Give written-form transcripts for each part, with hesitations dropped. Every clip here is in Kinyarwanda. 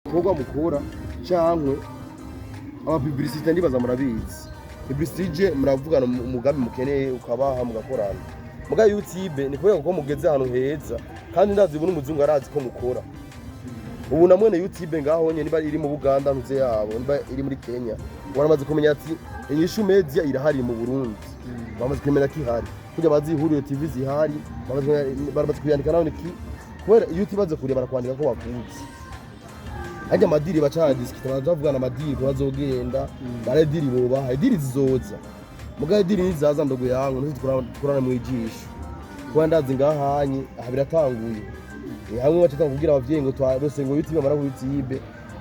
ibikorwa mukora cyangwa publicité ndibaza murabizi publicité muravugana umugambi mukeneye ukabaha mugakorana muga YouTube ni kubera ko mugeze ahantu heza kandi ndazi ibuntu umuzungu arazi ko mukora ubu namwe na YouTube ngaho nyene niba iri mu Buganda ntuze yabo niba iri muri Kenya waramaze kumenya ati inyishu media irahari mu Burundi bamaze kumenya ko ihari kujya bazihuriye TV zihari bamaze kuyandika naho niki kubera YouTube baze kureba barakwandika ko wakunze ajya madiri bacana diskita bazavugana amadiri bazogenda baradiri boba idiri zizoza mugaye diri nizaza ndogo yangu ntuzikurana mu ijisho kwandazi ngahanye aha biratanguye hamwe bacata kugira abavyeyi ngo twarose ngo YouTube bamara kuyitibe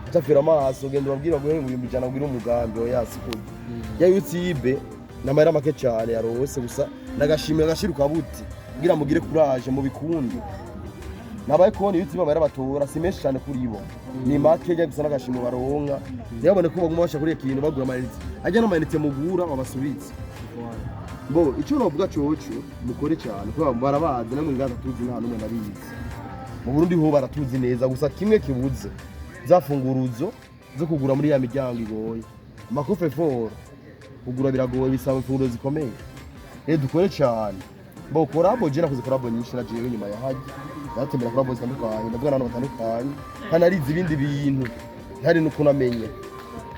atafira amaso genda babwira ngo ngo imijana kugira umugambi oyasikuye ya YouTube namara make cyane yarose gusa nagashimira gashiruka buti kugira mugire courage mu bikundi nabaye kubona YouTube bamara batora si menshi cyane kuri bo ni make ya gusa nagashimira baronka yabone ko baguma basha kuri ikintu bagura amayinite ajya n'amayinite mugura babasubitse bo icyo novuga coco mukore cyane kuba barabazi namwe ngaza tuzi nta numwe nabizi mu Burundi ho baratuzi neza gusa kimwe kibuze zafunguruzo zo kugura muri ya miryango igoye makofe for kugura biragoye bisaba imfunguruzo zikomeye dukore cyane bo korabo je nakoze korabo nyinshi na jewe nyuma ya haji batembera korabo zitandukanye ndavuga n'abantu batandukanye kandi arizi ibindi bintu hari no kunamenya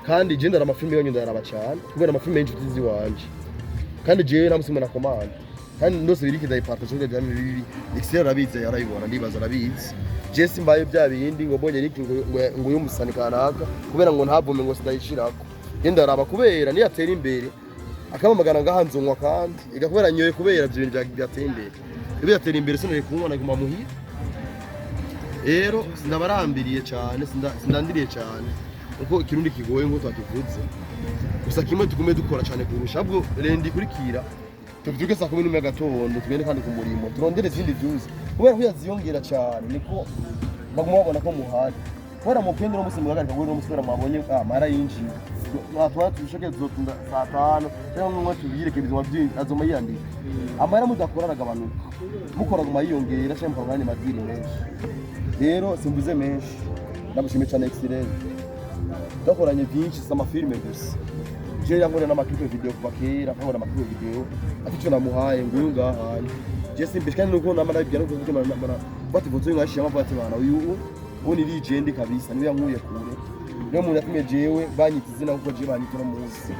kandi je ndara amafilme yonyine ndaraba cyane kubera amafilme menshi tuzi wanje kandi jewe namusima na command kandi ndose biriki ndayipartage cyo byami bibi excel rabize yarayibona ndibaza rabize je simbaye bya bindi ngo mbonye niki ngo yumusani kanaka kubera ngo ntavume ngo sidayishirako yenda raba kubera ni yatera imbere akamamagana ngahanzunwa kandi igakubera nyoye kubera byo bintu byatera imbere ibi yatera imbere sinari kumubona guma muhira rero ndabarambiriye cyane sindandiriye cyane uko ikirundi kigoye ngo twatuvuze gusa kimwe tugume dukora cyane kurusha abwo rendi kurikira tuvuge saa 10 gatondo tugende kandi ku murimo turondere izindi byuzi kubera ko yaziyongera cyane niko baguma babona ko muhari kubera mu kendo no musi muhagarika ngo no musubira mabonye mara yinji natwa tushake zotunda saa 5 cyangwa ngo tubireke bizwa byinshi azoma yandika amara mudakora aragabanuka mukora guma yiyongera cyangwa mpangane madiri menshi rero simbuze menshi ndabashimiye cyane excellent dakoranye byinshi sama filme gusa je yangore n'amaklipe video kubakera nkabona amaklipe video atico namuhaye nguyu ngahanye je simbishikanye nuko namara ibyo no kuvuga bati vozo ngashya amavati bana uyu uboni legend kabisa niwe yankuye kure niyo muntu yatumye jewe banyita izina kuko je banyita no munsi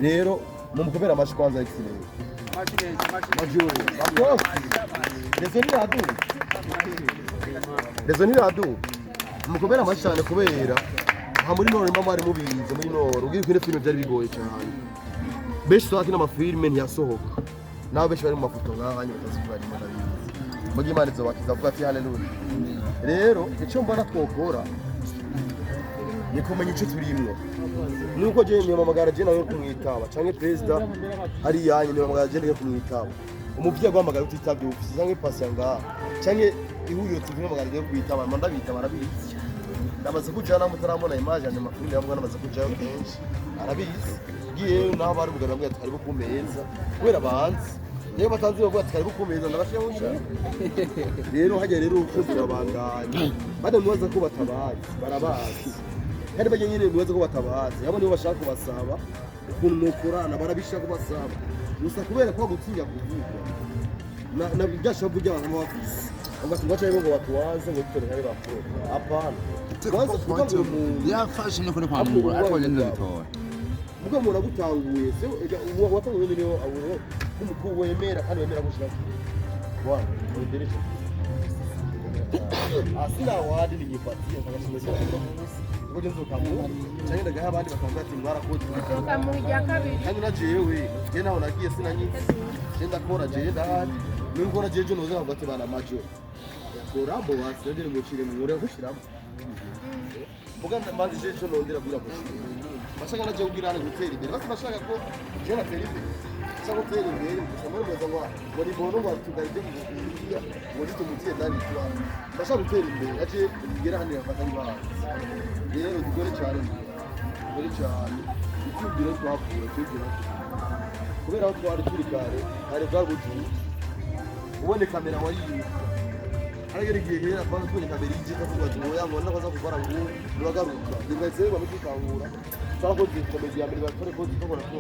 rero mumukobera amashi kwanza excellent majuri Rezo ni adu mukobera amashi cyane kubera muri none mama ari mubize muri none ugiye kwine filme byari bigoye cyane beshi twati n'amafilme ntiyasohoka nawe beshi bari mu mafoto ngahanye batazikura ni mara bize mugi imana izobakiza avuga ati haleluya rero icyo mbara twokora ni kumenya icyo turimwe nuko je niyo mamagara je nawe kumwitaba canke president hari yanye niyo mamagara je niyo kumwitaba umuvyi agwamagara utitabye ufise canke pasi ngaha canke ihuriyo TV mamagara je kwitaba manda bitaba arabizi namaze kujana mutaramona image ane makuru yabwo namaze kujayo kenshi arabizi giye naho bari bugara bwa twari bukumeza kubera banzi niyo batanze bwo twari bukumeza ndabashyamusha rero hajya rero ukuzi abandanye bade mubaza ko batabazi barabazi kandi baje nyine mubaza ko batabazi abo nibo bashaka kubasaba ukuntu mukorana barabishaka kubasaba gusa kubera ko gutinya kuvuga na byasha burya abantu bafise ugasimbacha ngo batuwaze ngo bitore hari bakuru apana kwanza kuvuga umuntu yafashe no kuri kwa Mungu ariko ngende bitora mugo umuntu agutanguye se watanguye niyo abo kumukuru wemera kandi wemera gushaka wa ndereke asina wadi ni gipatia akashimeza ngo nzoka mu cyane ndaga abandi bakanga ati ngwara ko nzoka mu rya kabiri kandi na jewe je naho nagiye sinanyitse je ndakora je ndahari ningora je je noza hagati bana majo korabo wasendere mu kire mu ure gushiramo muganda mbanze je je nondera kura ko bashaka naje kugirana gutera imbere basi bashaka ko je natera imbere sako tera imbere gusamara meza ngo bari bono batugaje kugiya muri tumutie ndani kwa bashaka gutera imbere aje kugira handi yafatanye bahanze rero dukore cyane muri cyane ikubwira twapfuye tugira kubera aho twari turi kare hari bwagutu ubone kamera wari ariko igihe rero abaza tubonye kabiri y'igika kuvuga ngo yabona ko azakugora ngo uragaruka bibaze bamukikangura cyangwa ko komedi ya mbere bakore ko zikora ko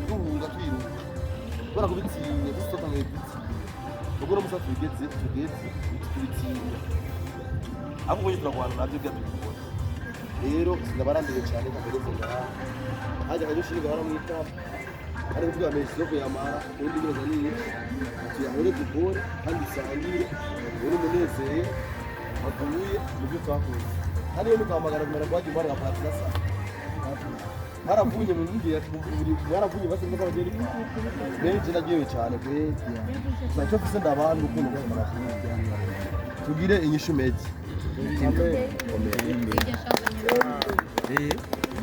tunga twiruka bora kubitinya gusoka nk'ibiti ubwo no musafi bigeze kubitinya abo ngo turagwana nabyo byatubikora rero sinabarambiye cyane kabereze ngaha haje kanyushiri baramwita ari kuvuga mesi zo kuyamara undi neza niye tuyahore dukore kandi sangire uri munezeye avuye mu byo twakoze hariyo mukamagara kumara kwaje mara gapatasa haravuye mu ngiye haravuye base ngo bageri benshi nagiye cyane kwe cyo fise ndabantu ukuntu bamara tugire inyishu meji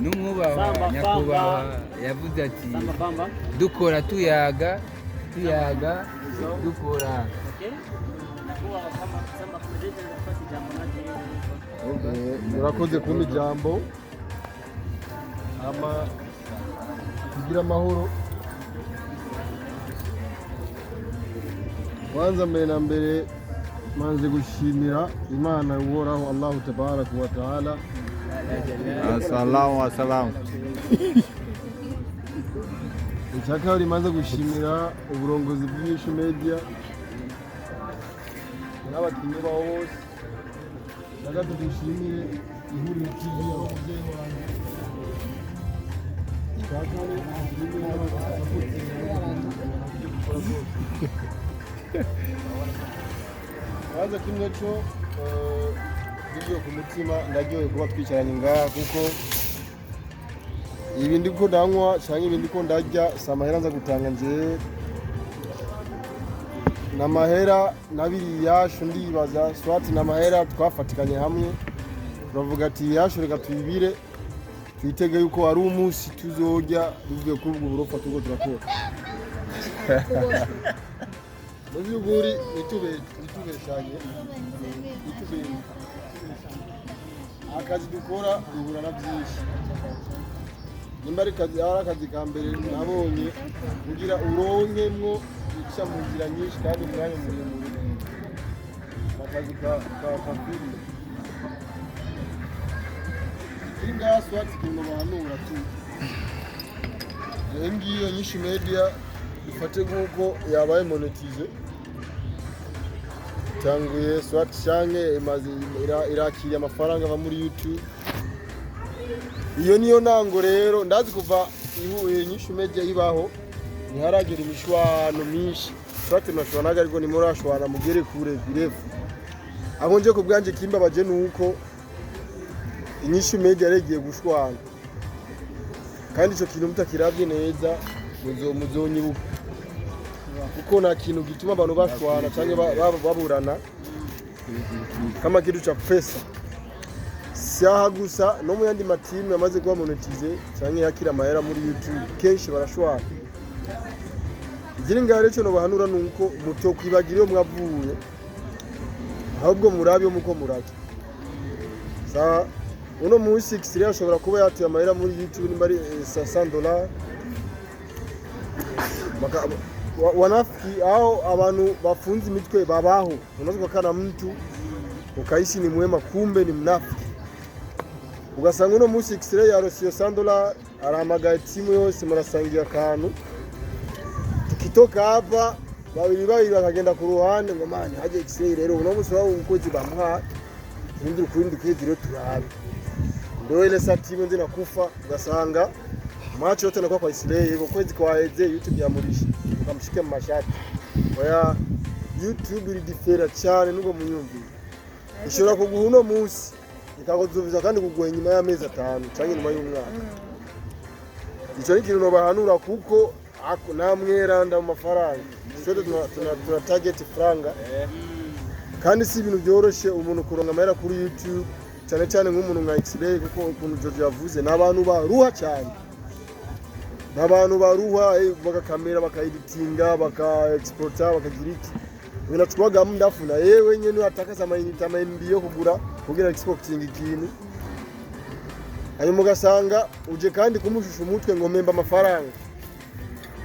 n'umwubaha nyakubahwa yavuze ati dukora tuyaga dukora murakoze kumpa ijambo ama kugira amahoro kwanza mbere na mbere manze gushimira Imana uhoraho Allahu tabaraka wa taala. Assalamu Icyaka rimaze gushimira uburongozi bw'Ishu Media n'abakinnyi bawo bose. Daga dushimire ihuriro TV y'ababyeyi wanjye. Icyaka dushimire n'abakozi Waza kimwe cyo bigiye ku mutima ndaryoye kuba twicaranye ngaha kuko ibi ndiko ndanywa cyangwa ibi ndiko ndarya si amahera nza gutanga njyewe n'amahera nabiri yashu ndibaza swati n'amahera twafatikanye hamwe turavuga ati yashu reka tuyibire twitege yuko ari umunsi tuzojya bivuye kuri ubwo burofa tuko turakora mu by'ukuri nitubeshanye akazi dukora duhura na byinshi nimba ari akazi ka mbere nabonye kugira uronkemwo ica mu nzira nyinshi kandi umwanya muremure akazi ka filime inga swati kintu bahanura tu ngiyo nyinshi media ifate nk'uko yabaye monetize tanguye swati shange imaze irakiriye amafaranga ava muri YouTube. Iyo niyo nango rero ndazi kuva ihuye nyinshi media ibaho ntiharagera imishwano myinshi swati nashwanaga ariko ni murashwana mugere kure birefu aho nje kubwanje kimbabaje nuko inyinshi media yaregiye gushwana kandi ico kintu mutakiravye neza muzonyibuka kuko nta kintu gituma abantu bashwana cyangwa baburana kama kitu cha pesa siaha gusa no mu yandi matimu yamaze kuba monetize cyangwa yakira amahera muri YouTube kenshi barashwana igiringa rero cyo no bahanura nuko muto kwibagira iyo mwavuye ahubwo murabe muko murake sa uno munsi 6 ashobora kuba yatuye amahera muri YouTube nimba ari $500 wanafiki hao abantu bafunzi mitwe babaho unaweza kukana mtu ukaishi ni mwema kumbe ni mnafiki ugasanga uno munsi X-ray yarosiyo $100 aramagaye timu yose murasangiye akantu tukitoka hapa babiri bakagenda ku ruhande ngo mani haje X-ray rero uno munsi wao umukozi bamuha ndi kurindi kwiziro turabe ndo ile sa timu nzi nakufa ugasanga macho yote nakuwa kwa X-ray hivyo kwezi kwaheze YouTube yamurisha ukamshike mu mashati oya YouTube iri differa cyane nuko munyumvi ishobora kuguha uno munsi ikagozubiza kandi kuguha nyuma y'amezi 5 cyangwa nyuma y'umwaka icyo ni ikintu bahanura kuko namweranda mu mafaranga sote tuna target franga kandi si ibintu byoroshye umuntu kuronga amahera kuri YouTube cyane cyane nk'umuntu nka X-ray kuko ukuntu George yavuze n'abantu baruha cyane n'abantu baruha bagakamera bakaeditinga baka-exporta bakagira iki binatwaga mndafuna yewe nyene atakaza amayinite yo kugura kugira exporting ikintu ayo mugasanga uje kandi kumushusha umutwe ngo memba amafaranga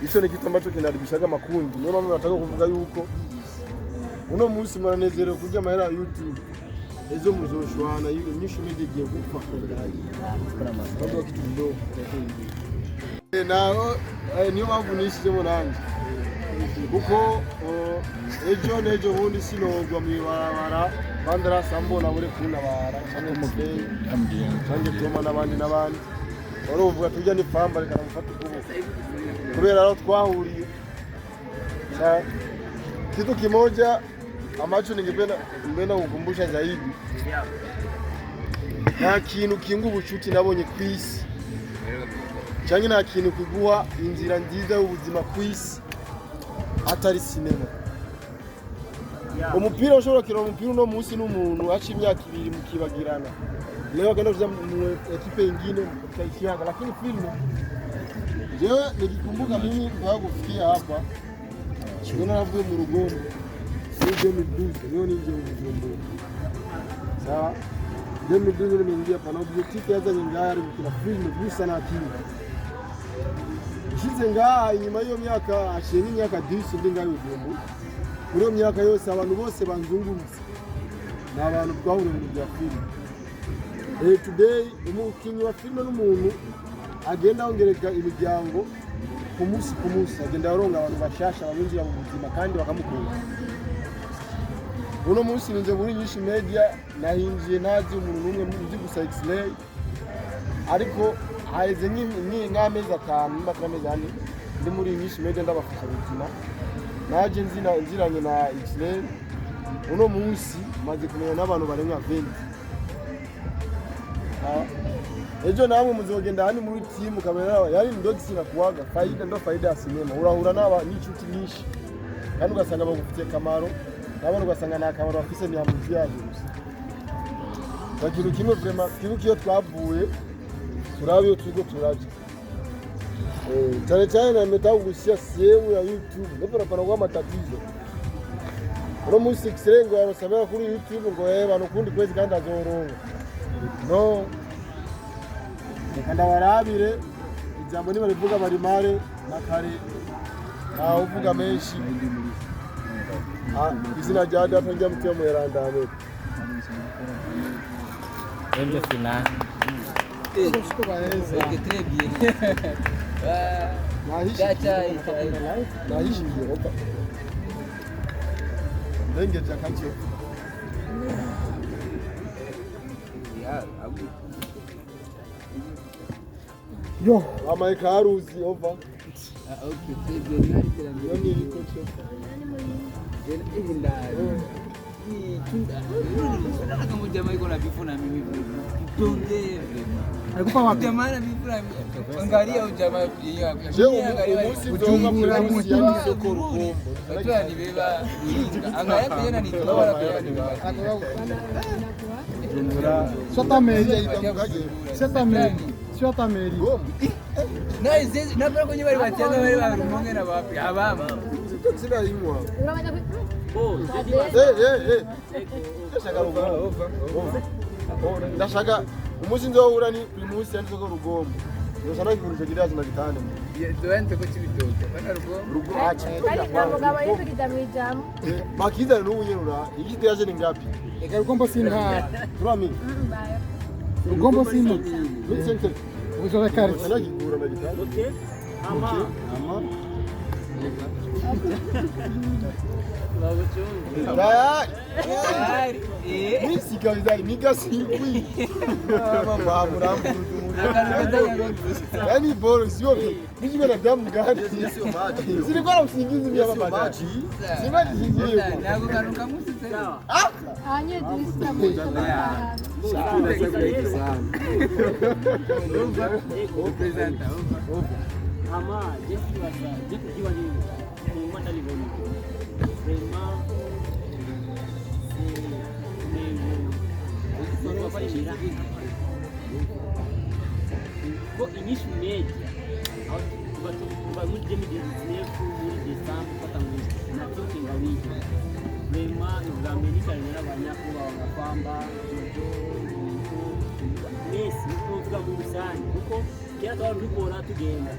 ico ni kitu ambacho kinaribishaga makundi niyo mpamvu nataka kuvuga yuko uno munsi muranezerewe kurya amahera ya YouTube ejo muzoshwana inyishu media igiye gupfa bavuga kitu kidogo naho niyo mpamvu nishizemo nanjye kuko ejo n'ejo bundi sinogwa mw'ibarabara bandarasa mbona buri kuntabara cyangwa umubyeyi cyangwa Toma n'abandi uvuga tujya ni pamba reka namufata ukuboko kubera aho twahuriye kitu kimoja ambacho ningependa kukumbusha zaidi, nta kintu kinga ubucuti nabonye ku isi cyangwa nta kintu kiguha inzira nziza y'ubuzima ku isi atari sinema. Umupira ushobora kira umupira uno munsi n'umuntu aca imyaka 2 mukibagirana, leo akaenda kuza mu ekipe nyingine mkaishiaga, lakini filmu jewe nikikumbuka mimi mpaka kufikia hapa Shona navuye mu Rugombo sije miduze niyo nije Bujumbura sawa 2012 nimeingia pana objectif yazanye ngaya gukina film gusa na timu shize ngaya inyuma y'iyo myaka asheni myaka 10 ndi ngayo Bujumbura muri iyo myaka yose abantu bose banzungurutse n'abantu twahura mu bya film today umukinnyi wa film n'umuntu agenda ongereka imiryango ku munsi agenda aronga abantu bashasha babinjira mu buzima kandi bakamukunda. Uno munsi ninze muri nyinshi media nahinjiye nazi umuntu numwe muzi gusa X-ray ariko haize nk'amezi 5 mbakramezi ane ndi muri nyinshi media ndabafasha ubuzima naje nziranye na X-ray. Uno munsi maze kumenya n'abantu barenga 20 ejo namwe muzogenda hani muri team kamera yari ndogisi na kuwaga faida ya sinema urahura n'aba n'inshuti nyinshi kandi ugasanga bagufitiye kamaro n'abantu ugasanga nta kamaro bafise ni hamuzi yaje gusa bagira kimwe vraiment kibuki yo twavuye turabiyo tugo turaje cyane na meta ugushia sehemu ya YouTube ndipo pana kwa matatizo uno munsi X-ray yarosabira kuri YouTube ngo abantu kundi kwezi kandi azoronga no Kanda warabire ijambo niba rivuga barimare nakare uvuga menshi izina rya data njya mutiye mu yarandane Ende final uko baheze très bien nahishi opa ndenge jakanche ya abu Yo, amaika haruzi over. Okay, très bien. Yoni iko cyo. Kama jamaa iko na vifuna mimi kitonge alikuwa wapi jamaa na vifuna angalia jamaa yeye je umusibyo musi soko Rugombo atua ni beba angalia tena ni tola sota meri sota meri sota meri na izi na bora kwenye bari batanga bari barumonge na bapi abama sina imwa ndashaka umunsi nzohura ni primusi yanditse ko Rugombo ndashaka kigurisha girazi na gitane tuende ko kibitoke bana Rugombo bakiza n'ubunyerura igiti yaje ni ngapi eka Rugombo sinha turami Rugombo sinha Vincent uzo rekari sanagikura na gitane okay ama Misi kawizari nika sikwi mama murambudu yani boro sio mimi na damu gani sio maji silikuwa usingizi mimi hapa maji si maji zingie nako karuka musi tena anye tulisita moja presenta ama jeshi kiwa ni mwanda livoni vraiment c'est inyishu media tuba muri 2019 muri December kwatangu na tukinga wiki vraiment uzamenisha n'abanyakuba bagapamba Messi tuvuga mu bisani kuko kera twari dukora tugenda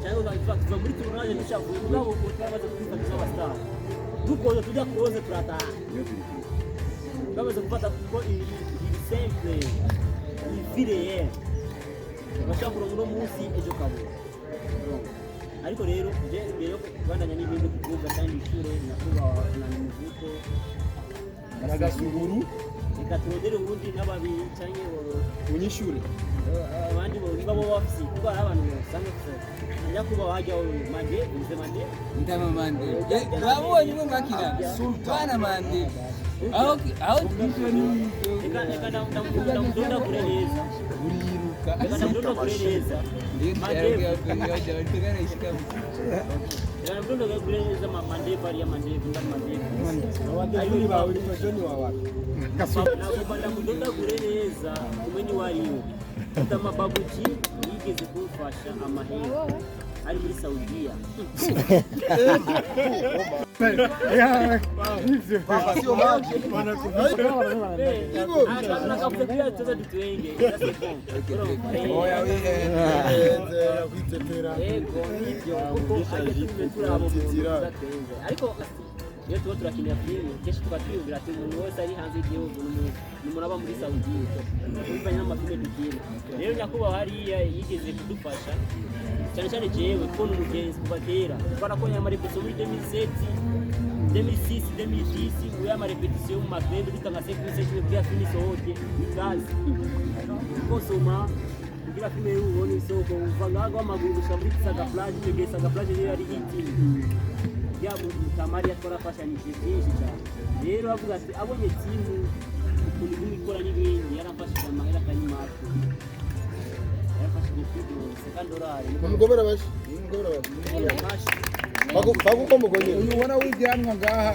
cyangwa tuva muri tournage dushavuye mugabo ko twamaze kwifata abastar dukoze tujya kuroze turataha bamaze gufata kuko iri simple ifireye bashakura uno munsi ejo kabura ariko rero je mbere yo kubandanya n'ibindi kuvuga kandi ishure nakubaha na muvuto nagasuguru reka turondere ubundi n'ababiri cyane unyishure abandi bo ngabo bafisi kuko ari abantu basanga nyakuba wajya mande uze mande ndama mande babonye umwe mwakira bana mande aho twisho ni reka ndamudonda kureleza uriruka reka ndamudonda kureleza mande yaje bategana ishikamu reka ndamudonda kureleza mande bari ya mande mande ayuri bawe ni joni wawa nakubanda kudonda kureleza umenye wariyo Tamababuji yigeze kumfasha amahera ari muri Saudiya. Baba sio maji. Akafuatilia tuzo ditwenge. oya kwitetera Ego nivyo kuko agitumtura abo ariko iyo tuba turakinira filime kenshi tuba twiyumvira ati umuntu wese ari hanze y'igihugu n'umuntu aba muri Saudiya bivanye n'amafilime dukina rero nyakubaha hariya yigeze kudufasha cyane cyane jewe kubona umugenzi kuva kera twarakoranye amarepetition muri 2007 2006 2010 uya amarepetition mu magrende bitanga 5 bya filime sohote ikazi kosoma kugira filime y'ubone isoko uva ngaho amaguru gushaka muri Saga Plage tegesa Saga Plage rero ari hiti yabo tamari twarafashanyije byinshi cyane rero avuga ati abonye timu ukuntu imikora n'ibindi yarafashije amahera kanyimatu yarafashije kwiga sekondari umugobera bashi baguko mugonye ubona wijyanwa ngaha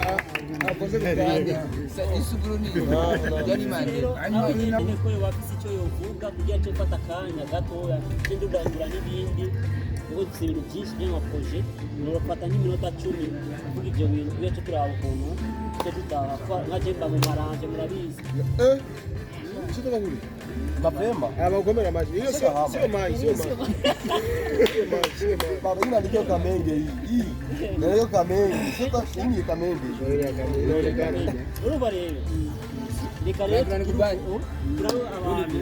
akoze bitanga isuguru ni yani mande anyine ko wafise icyo yovuga kugira cyo fata kanya gatoya kindi uganira n'ibindi uko dusibira byinshi bya projet urafata nk'iminota 10 kuvuga ibyo bintu kugira cyo turaba ukuntu cyo tutaha nkagenda mu maranje murabizi cyo tugahuri Mapema. abagomera maji iyo sio maji Baba ina ndio kamenge hii. Ndio kamenge. Sio shini kamenge. Uruba rero reka rero turabo abantu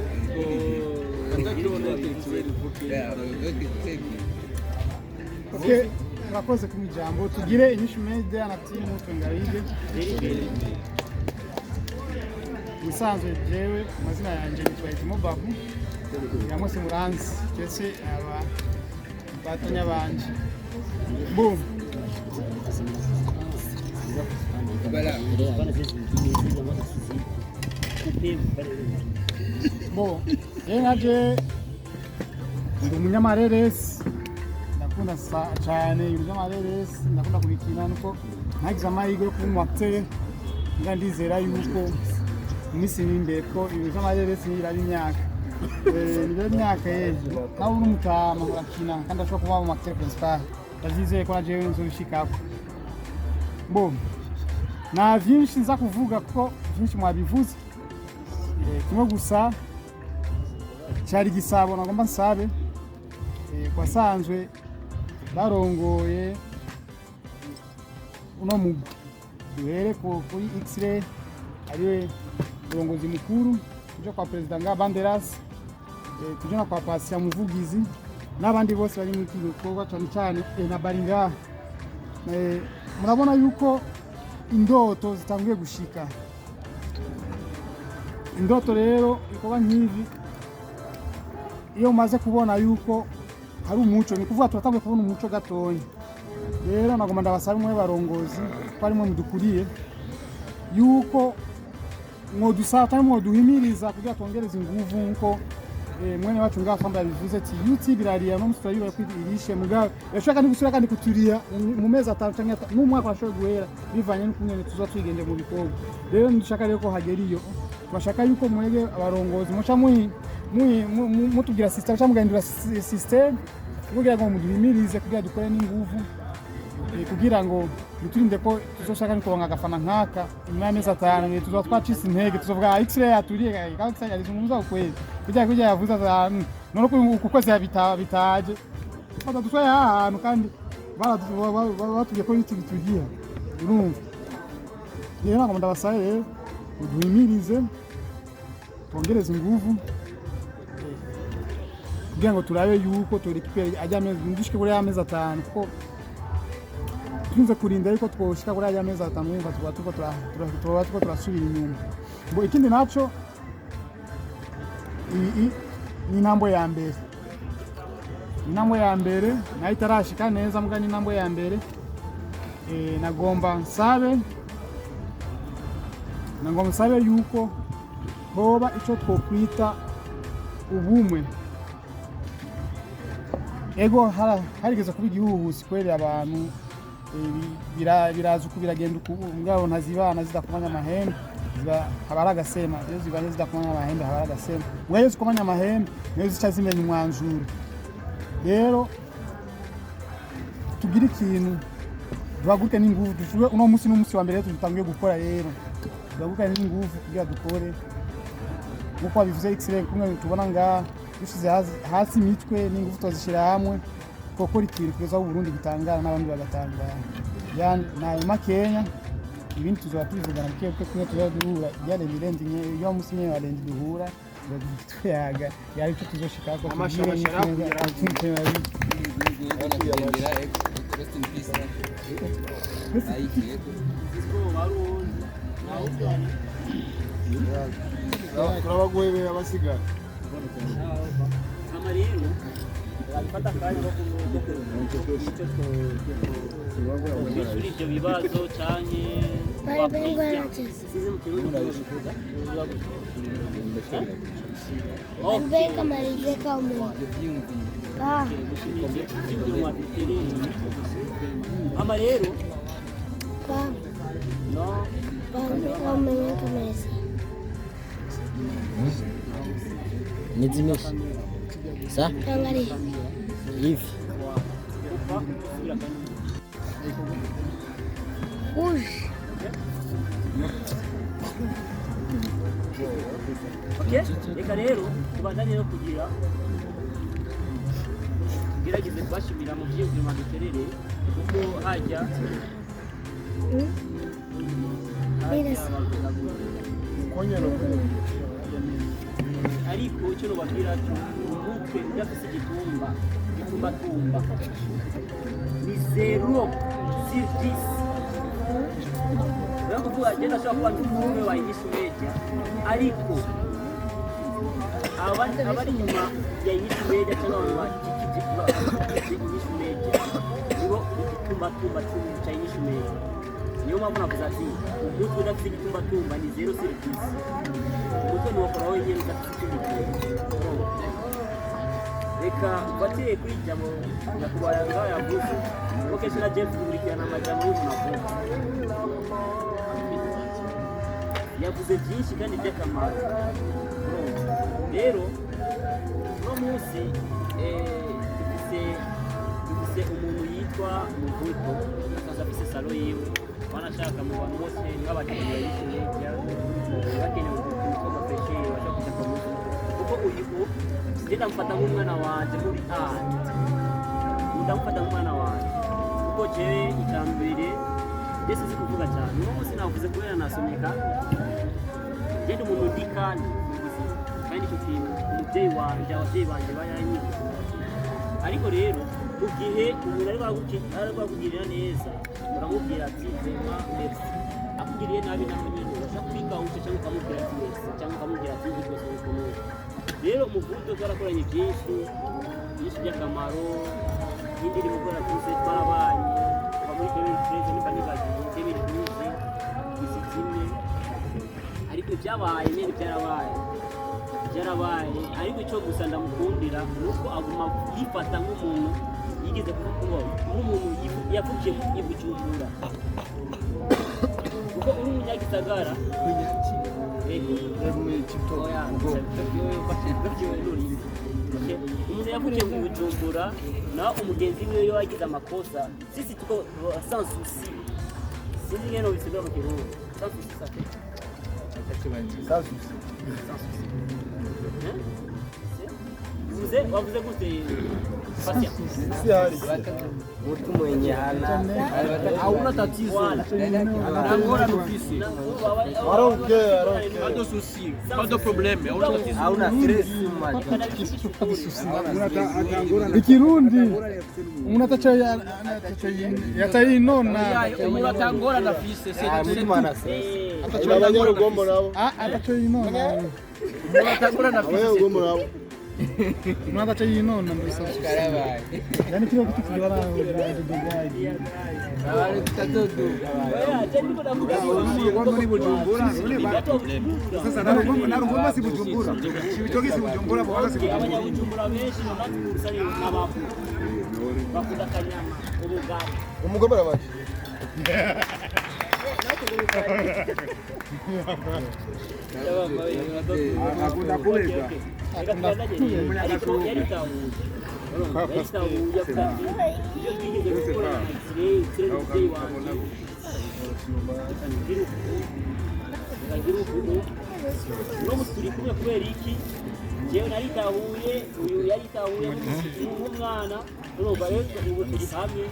Okay, murakoze ku ijambo tugire inyishu media na timu Twengabige. Musanzwe jewe amazina yanjye nitwa Mukubaha yamose muranzi cyese aba batanya banje boom bo nkaje ndi umunyamareresi ndakunda cyane ibintu by'amareresi ndakunda kubikina nuko nagize amahirwe yo kuba umwaktere nga ndizera yuko iminsi imbere ko ibintu by'amareresi niraba imyaka niba imyaka yeje nawe uri umutama murakina kandi ashobora kuba mu acteur principal ndazizeye ko najewe nzobishikako bo nta byinshi nza kuvuga kuko byinshi mwabivuze kimwe gusa cyari gisabo nagomba nsabe kwasanzwe barongoye uno mugwi duhere kuri X-ray ariwe urongozi mukuru tuje kwa president nga Banderas tuje na kwa Pasia muvugizi n'abandi bose bari mu gikorwa cyane na Baringa murabona yuko indoto zitangiye gushika indoto rero ikoba nk'ivi iyo umaze kubona yuko hari umuco ni kuvuga turatangiye kubona umuco gatonya rero nagomba ndabasaba mwe barongozi ko ari mwe mudukuriye yuko mwodusata mwoduhimiriza kugira twongereze inguvu nko mwene wacu ngafamba bivuze ati YouTube irariya no mustura yiba kwirishe mugabe yashaka ndi gusura kandi kuturiya mu mezi atanu cyangwa mu mwaka washoje guhera bivanye n'ukuntu tuzo twigende mu bikorwa rero ndishaka rero ko hageriyo bashaka yuko mwege abarongozi muca mutugira system cyangwa mugandura system kugira ngo muduhimirize kugira dukore n'inguvu kugira ngo biturinde ko tuzoshaka nikuronka agafana nkaka imyamezi atanu tuzo twacise intege tuzovuga X-ray aturiye kandi cyari umuza ukwezi kugira yavuze atanu none ko kwese bitaje bada dushoya ahantu kandi batubye ko biti bitugiye urumva rero nagomba ndabasabe rero uduhimirize twongereze inguvu kugira ngo turabe yuko turekipere ajya amezi ndishike kuri amezi 5 kuko tunze kurinda yuko twoshika kuri ajya amezi 5 wumva tuko turasubira inyuma ngo ikindi naco ni nambo ya mbere inambo ya mbere nayo itarashika neza mbwa ni nambo ya mbere nagomba nsabe yuko hoba ico twokwita ubumwe ego harigeze kuba igihuhusi kweri abantu biraza uko biragenda uko ngabo ntazibana zidakomanya amahembe habara agasema iyo zibanye zidakomanya amahembe habara agasema mweyo zikomanya amahembe niyo zica zimenya umwanzuro rero tugira ikintu duhaguke n'ingufu dushuwe uno munsi n'umunsi wa mbere tutangiye gukora rero duhaguke n'ingufu kugira dukore nkuko bivuze X-ray kumwe tubona nga dushize hasi imitwe n'ingufu tuzishira hamwe gukora ikintu kugeza aho Burundi bitangara n'abandi bagatangara yani nayo makenya ibintu tuzoba tubivugana mukeke kumwe tuzaduhura yale mirendi nye yo munsi nye warendi duhura twaga yari cyo tuzoshika ko amashara turabagoye abasigara amarero alipata kanya ko kwishyura ibyo bibazo cyane Mbega marize kamo. amarero no Kamenye kameze. Nizimisha. Sa? Angalia. Hivi. Ush. Okay? Reka rero tubandanye no kugira gerageze kubashimira mu by'ubuzima duterere kuko hajya ariko icyo nubabwira cyo umutwe udafite igitumba ni 0 sur 10 rero kuvuga agenda ashobora kuba n'umwe wayigisha umedia ariko abari inyuma ya yigisha umedia cyangwa abantu bayigisha umedia nibo igitumba cya yigisha umedia niyo mpamvu navuze ati umutwe udafite igitumba ni 0 sur 10 umutwe niwakora wenyine udafite igitumba reka ufatire kuri ijambo nyakubahwa ngaho yavuze kuko kenshi na Jeff dukurikirana amajambo y'umuntu yavuze byinshi kandi by'akamaro rero uno munsi dufise umuntu yitwa Mukubaha akaza afise salo yiwe wanashaka mu bantu bose nk'abagenzi bayishyuye bakenewe kuba peshe bashaka kujya kwa Mukubaha kuko uyu ndamufata nk'umwana wanje muri ndamufata nk'umwana wanje kuko jewe itambere ndetse si kuvuga cyane uno munsi navuze kubera nasomeka genda umuntu ndikandi kandi icyo kintu umubyeyi wanje ababyeyi banje bayanyigisha ariko rero mu gihe umuntu ari bagukugirira neza uramubwira ati zema merci akugiriye nabi naho nyine urashaka kwikawusha cyangwa ukamubwira ati merci cyangwa ukamubwira ati rwose bikomeye rero umuvuduko twarakoranye byinshi by'akamaro n'indi iri gukora byose twarabanye kuva muri kebiri tureze niba nibagiwe kebiri tuzi isi kimwe ariko ibyabaye nyine byarabaye ariko icyo gusa ndamukundira nuko aguma yifata nk'umuntu yigeze kuba nk'umuntu yavukiye mu Bujumbura kuko uri umunyagisagara umuntu yavukiye mu Bujumbura naho umugenzi wiwe iyo yagize amakosa sisi tuko sans souci sinzi ngeno bisigura mu kirundi sans souci sate sans souci wavuze gute Si hali. Mtu mwenye hauna tatizo. Anangora nufisi. I don't care. Hado susi. Hado problem. Hauna tatizo. hauna stress Ikirundi umuntu atacha yatayinona Umuntu atangora nafise. Abanyarugombo nabo. atayinona Umuntu atangora nafise. Abanyarugombo nabo. umuntu atayinona mbese yani kilo kitu kibara gaji Abari tatodo. Urugombo ni Bujumbura sasa narugombo si Bujumbura ibitoki si Bujumbura bwana si Bujumbura Bujumbura benshi n'abakusanya n'abafu bakunda kanyama ubugari Umugombo nabaje. akunda kulega turi kumwe kubera iki jewe naritahuye uyu yaritahuye nk'umwana urumva rero ubu turi hamwe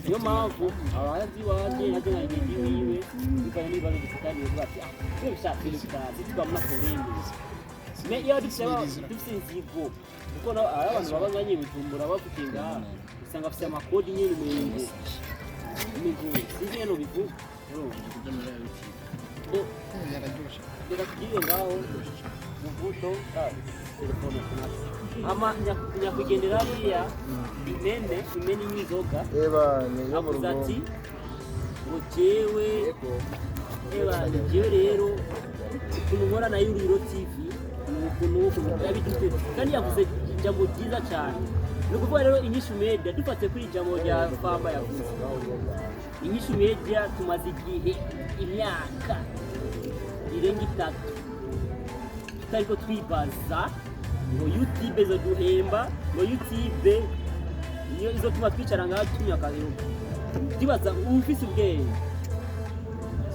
niyo mpamvu abazi wanjye nabyo nagenzi wiwe bikaba niba bisikaniye vuba ati iyo bishatse bitazi twamuna probleme me iyo dufite inzigo kuko abantu baba nganye Bujumbura bafite ngaha usanga afite amakodi nyine mu ngo sinzi no bivuga Dera kugiye ngaho muvuto telefone ama nyakugendera riya imene n'inzoga Niyo mu rugo. ati ujewe rero kumubona na Yuriro TV ukuntu yabitute kandi yavuze ijambo ryiza cyane no kuvuga rero inyishu media dufate kuri ijambo rya Famba yavuze inyishu media tumaze igihe imyaka irenga 3 tutariko twibaza ngo YouTube zo duhemba ngo YouTube niyo izo tuma twicara ngaho tumyaka rero dibaza ufise ubwenge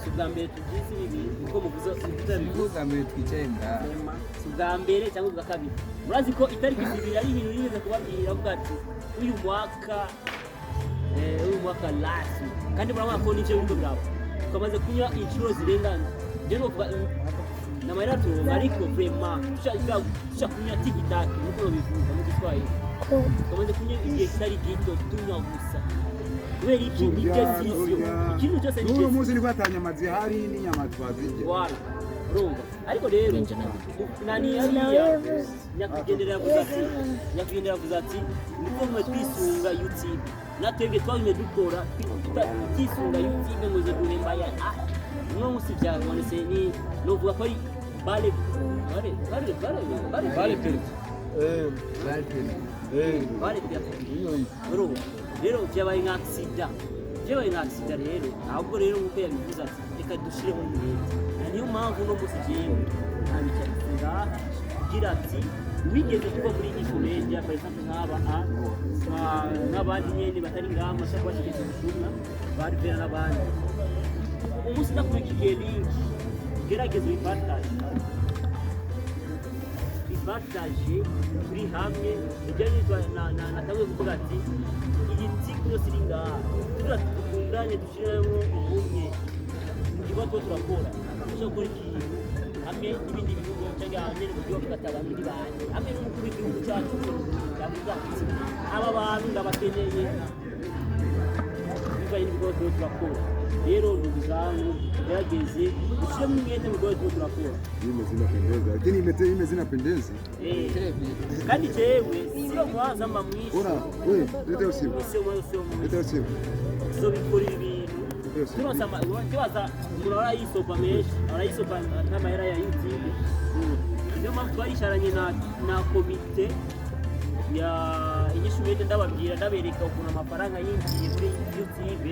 subwa mbere tugize ibi uko muvuze Bivuga mbere twicaye ngaha. subwa mbere cyangwa ubwa kabiri murazi ko itariki zibiri ari ibintu yigeze kubabwira avuga ati uyu mwaka last kandi murabona ko n'icyo bindo bwabo twamaze kunywa inshuro zirengana rero kuva na maratu ariko vraiment tushaka kunywa TikTok nuko bivuga mu Kiswahili twamaze kunywa igihe kitari gito tunywa gusa kubera iki nigezizyo ikintu cyose n'uyu munsi niko atanyamazi hari n'inyama twazije wala urumva ariko rero nani yariya nyakugendera kuza ati niko mwe twisunga YouTube natwebwe twabime dukora twisunga YouTube ngo zo duhemba ya no musi byarwane se ni no vuga ko ari bale rero byabaye nk'accident rero ahubwo rero nkuko yabivuze ati reka dushire mu mwete niyo mpamvu no musi jewe ntabicyaga kugira ati wigeze kuba muri inyishu media par exemple nk'abandi nyene batari ngama cyangwa bashyize ubutumwa bari vera n'abandi umunsi ndakurikiye link gerageza ipartage turi hamwe ibyo natangiye kuvuga ati iyi tsiku yose iri ngaha turatunganye dushyiremo ubumwe ikigo turakora dushobora gukora ikintu hamwe n'ibindi bihugu cyangwa hamwe mu gihugu tugataba n'indi bantu hamwe n'umukuru w'igihugu cyacu yavuga ati aba bantu ndabakeneye bivanye n'ibigo turakora rero nduguzamu gerageze ushyire mu mwete mu bigo turakora imeze inapendeza kandi jewe sio mwanza mamwishi leta usiku so bikora ibintu turasama kibaza umuntu arayisopa meshi arayisopa n'amahera ya YouTube niyo mpamvu twarisharanye na komite ya inyishu media ndababwira ndabereka ukuntu amafaranga yinjiye muri YouTube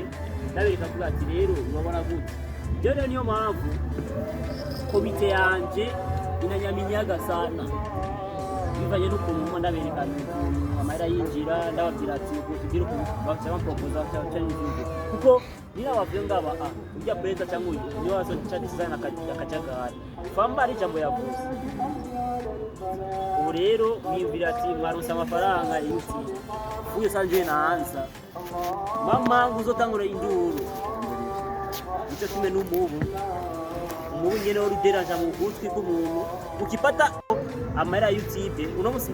ndabereka kugira ati rero urabona gute rero niyo mpamvu komite yanje inanyaminyaga sana bivanye n'ukuntu ndabereka amahera yinjira ndababwira ati kugira ukuntu bakaba proposal cyangwa kuko nina wavyo ngaba ujya preta cyangwa niyo wazo chat design akajagari Famba ari jambo yavuze ubu rero mwiyumvira ati mwaronse amafaranga y'uti uyu sanje naanza mama nguzotangura induru icyo kimwe n'umubu nyene wari uderanja mu gutwi k'umuntu ukipata amahera ya YouTube uno musi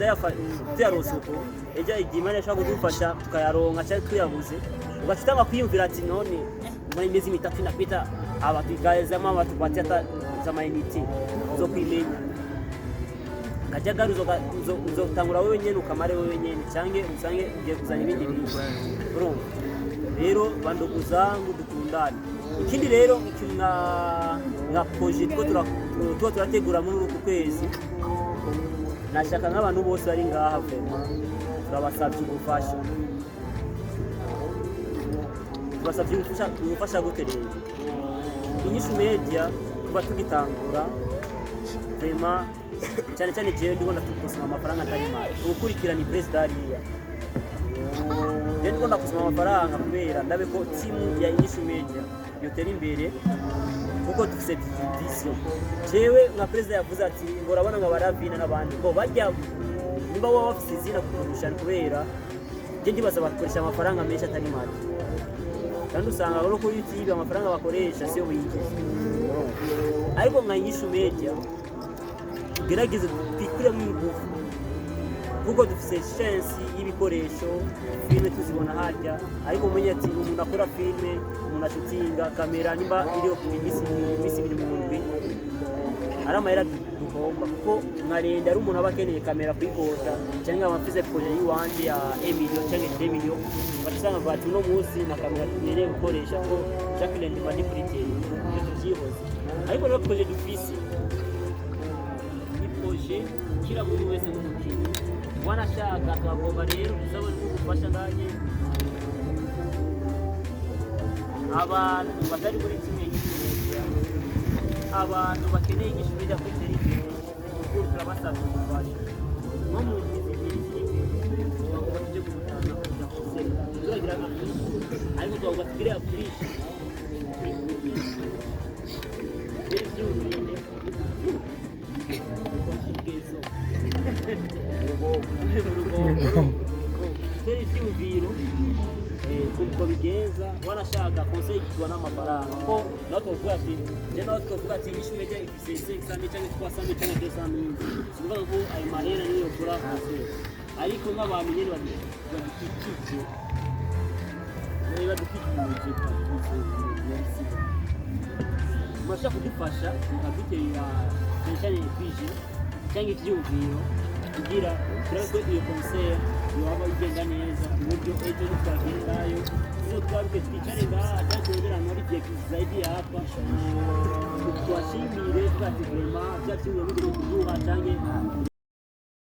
tuyarosoko ejo igihe Imana yashaka kudufasha tukayaronka cyangwa tuyabuze ugacitanga kwiyumvira ati none muri imezi mitatu napita abatugazamo abatupati ata zamainite zo kwimenya kajagaru uzotangura wewe nyene ukamare wewe nyene cyangwa usange ugiye kuzanya ibindi bintu urumva rero bandugu zangu dukundane ikindi rero nka projet two turategura muri uku kwezi nashaka nk'abantu bose bari ngaha vraiment turabasabye ubufasha ubufasha gute rero inyishu media kuba tugitangura vraiment cyane cyane jewe ndibona tukusoma amafaranga atari make ukurikirana president ariya je ndikunda kusoma amafaranga kubera ndabe ko timu ya inyishu media yotera imbere kuko dufise vision jewe nka president yavuze ati ngo urabona ngo baravina n'abandi ngo bajya nimba waba bafise izina kurusha kubera je ndibaza bakoresha amafaranga menshi atari make kandi usanga rero ko YouTube amafaranga bakoresha siyo biyigeze ariko nka inyishu media gerageze twikure mu ngufu kuko dufise chance y'ibikoresho filme tuzibona harya ariko umenye ati umuntu akora filme umuntu ashutinga kamera nimba iriyo ku imisi biri mu ndwi ari amahera duhomba kuko nkarenda ari umuntu aba akeneye kamera kwigota cyangwa abafise projet y'uwanje ya 1 million cyangwa 2 million batisanga bati uno munsi na kamera tugereye gukoresha ko Jacqueline ndi kuri tele cyo tubyihoze ariko no projet dufise kila muntu wese n'umukinnyi wanashaka akagomba rero usabone kugufasha nganye abantu batari kuri kimwe y'ikirere abantu bakeneye igishubira kuri tele kuko turabasaba ubufasha nko mu gihe bagomba kujya gutanga turagira ariko twagomba tugire afurishi Teri cyumviro kuko bigeza wanashaka conseil kitwa n'amafaranga ko natwe tuvuga ati je natwe tuvuga ati ishume je ifise 500 cyangwa 300 cyangwa 200 sivuga ko ayo mahera niyo kura hasi ariko nk'abantu nyene badukikije mashaka kudufasha mukadutera cyane kwije cyangwa ivyumviro kugira turako iyo concert yoba igenda neza uburyo ejo twagendayo zo twaruke twicare ngaha cyangwa muri gihe zaidi hapa twashimire twati vraiment byacyuye n'ibintu kuduha cyangwa